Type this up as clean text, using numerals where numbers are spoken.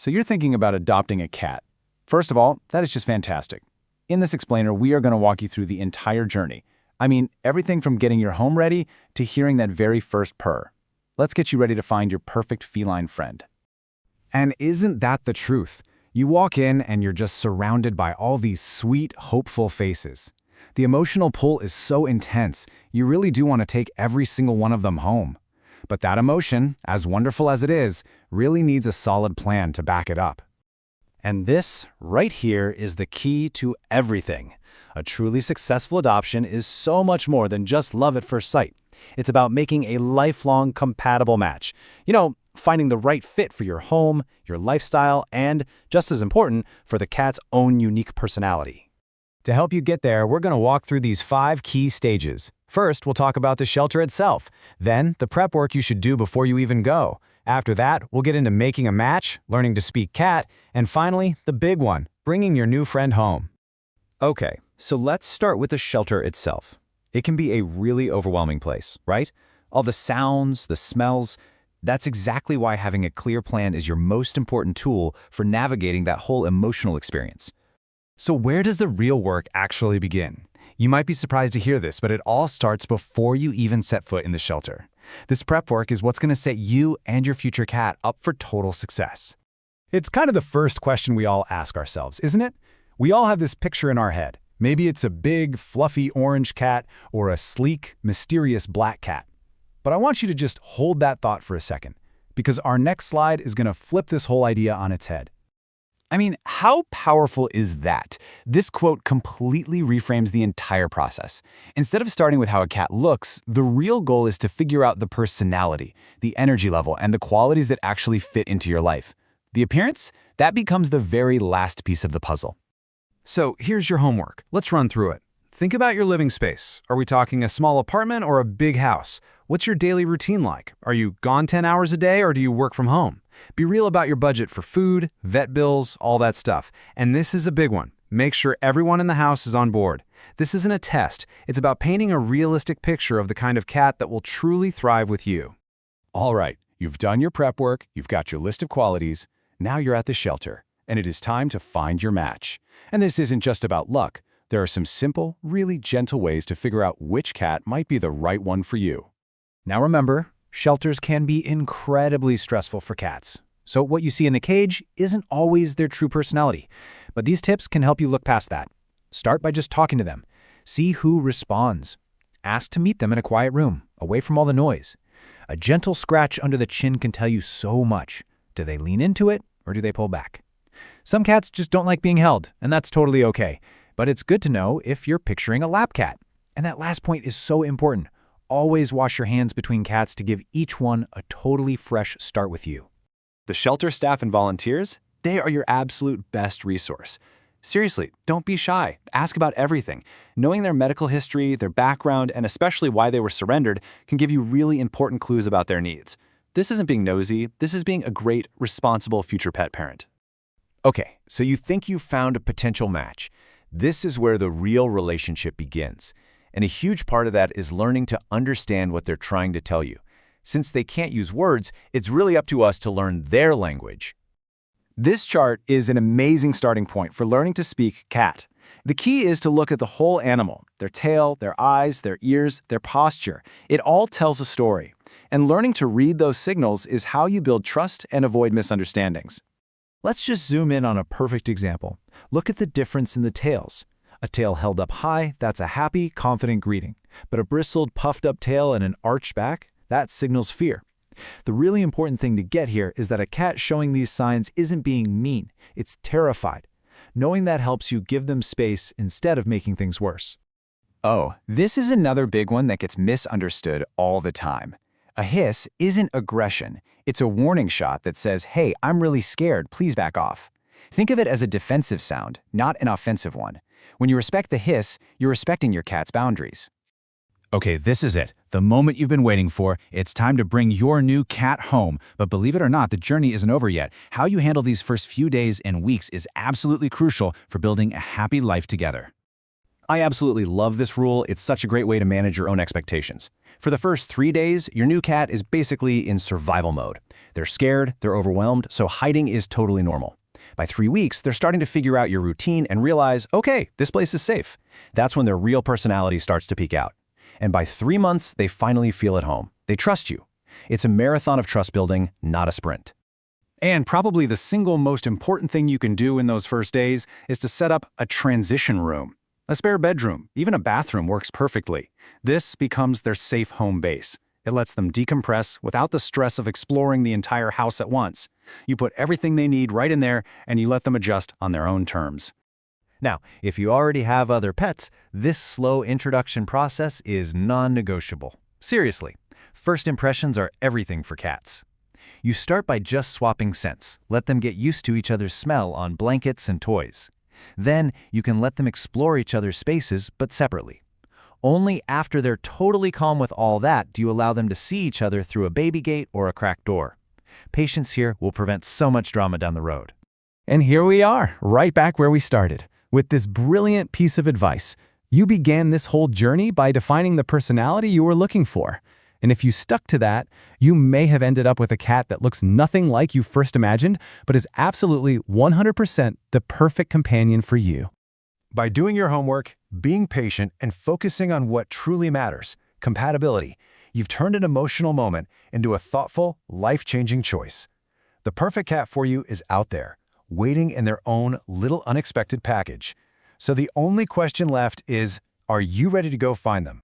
So you're thinking about adopting a cat. First of all, that is just fantastic. In this explainer, we are going to walk you through the entire journey. I mean, everything from getting your home ready to hearing that very first purr. Let's get you ready to find your perfect feline friend. And isn't that the truth? You walk in and you're just surrounded by all these sweet, hopeful faces. The emotional pull is so intense, you really do want to take every single one of them home. But that emotion, as wonderful as it is, really needs a solid plan to back it up. And this, right here, is the key to everything. A truly successful adoption is so much more than just love at first sight. It's about making a lifelong compatible match. Finding the right fit for your home, your lifestyle, and, just as important, for the cat's own unique personality. To help you get there, we're going to walk through these 5 key stages. First, we'll talk about the shelter itself. Then, the prep work you should do before you even go. After that, we'll get into making a match, learning to speak cat, and finally, the big one, bringing your new friend home. Okay, so let's start with the shelter itself. It can be a really overwhelming place, right? All the sounds, the smells. That's exactly why having a clear plan is your most important tool for navigating that whole emotional experience. So where does the real work actually begin? You might be surprised to hear this, but it all starts before you even set foot in the shelter. This prep work is what's going to set you and your future cat up for total success. It's kind of the first question we all ask ourselves, isn't it? We all have this picture in our head. Maybe it's a big, fluffy orange cat or a sleek, mysterious black cat. But I want you to just hold that thought for a second, because our next slide is going to flip this whole idea on its head. I mean, how powerful is that? This quote completely reframes the entire process. Instead of starting with how a cat looks, the real goal is to figure out the personality, the energy level, and the qualities that actually fit into your life. The appearance? That becomes the very last piece of the puzzle. So here's your homework. Let's run through it. Think about your living space. Are we talking a small apartment or a big house? What's your daily routine like? Are you gone 10 hours a day or do you work from home? Be real about your budget for food, vet bills, all that stuff. And this is a big one. Make sure everyone in the house is on board. This isn't a test. It's about painting a realistic picture of the kind of cat that will truly thrive with you. All right, you've done your prep work, you've got your list of qualities. Now you're at the shelter, and it is time to find your match. And this isn't just about luck. There are some simple, really gentle ways to figure out which cat might be the right one for you. Now remember, shelters can be incredibly stressful for cats. So what you see in the cage isn't always their true personality. But these tips can help you look past that. Start by just talking to them. See who responds. Ask to meet them in a quiet room, away from all the noise. A gentle scratch under the chin can tell you so much. Do they lean into it, or do they pull back? Some cats just don't like being held, and that's totally okay. But it's good to know if you're picturing a lap cat. And that last point is so important. Always wash your hands between cats to give each one a totally fresh start with you. The shelter staff and volunteers, they are your absolute best resource. Seriously, don't be shy. Ask about everything. Knowing their medical history, their background, and especially why they were surrendered can give you really important clues about their needs. This isn't being nosy. This is being a great, responsible future pet parent. Okay, so you think you've found a potential match. This is where the real relationship begins. And a huge part of that is learning to understand what they're trying to tell you. Since they can't use words, it's really up to us to learn their language. This chart is an amazing starting point for learning to speak cat. The key is to look at the whole animal, their tail, their eyes, their ears, their posture. It all tells a story. And learning to read those signals is how you build trust and avoid misunderstandings. Let's just zoom in on a perfect example. Look at the difference in the tails. A tail held up high, that's a happy, confident greeting. But a bristled, puffed-up tail and an arched back, that signals fear. The really important thing to get here is that a cat showing these signs isn't being mean, it's terrified. Knowing that helps you give them space instead of making things worse. Oh, this is another big one that gets misunderstood all the time. A hiss isn't aggression. It's a warning shot that says, hey, I'm really scared, please back off. Think of it as a defensive sound, not an offensive one. When you respect the hiss, you're respecting your cat's boundaries. Okay, this is it. The moment you've been waiting for. It's time to bring your new cat home. But believe it or not, the journey isn't over yet. How you handle these first few days and weeks is absolutely crucial for building a happy life together. I absolutely love this rule. It's such a great way to manage your own expectations. For the first 3 days, your new cat is basically in survival mode. They're scared, they're overwhelmed, so hiding is totally normal. By 3 weeks, they're starting to figure out your routine and realize, okay, this place is safe. That's when their real personality starts to peek out. And by 3 months, they finally feel at home. They trust you. It's a marathon of trust building, not a sprint. And probably the single most important thing you can do in those first days is to set up a transition room. A spare bedroom, even a bathroom works perfectly. This becomes their safe home base. It lets them decompress without the stress of exploring the entire house at once. You put everything they need right in there, and you let them adjust on their own terms. Now, if you already have other pets, this slow introduction process is non-negotiable. Seriously, first impressions are everything for cats. You start by just swapping scents. Let them get used to each other's smell on blankets and toys. Then you can let them explore each other's spaces, but separately. Only after they're totally calm with all that do you allow them to see each other through a baby gate or a cracked door. Patience here will prevent so much drama down the road. And here we are, right back where we started, with this brilliant piece of advice. You began this whole journey by defining the personality you were looking for. And if you stuck to that, you may have ended up with a cat that looks nothing like you first imagined, but is absolutely 100% the perfect companion for you. By doing your homework, being patient, and focusing on what truly matters, compatibility, you've turned an emotional moment into a thoughtful, life-changing choice. The perfect cat for you is out there, waiting in their own little unexpected package. So the only question left is, are you ready to go find them?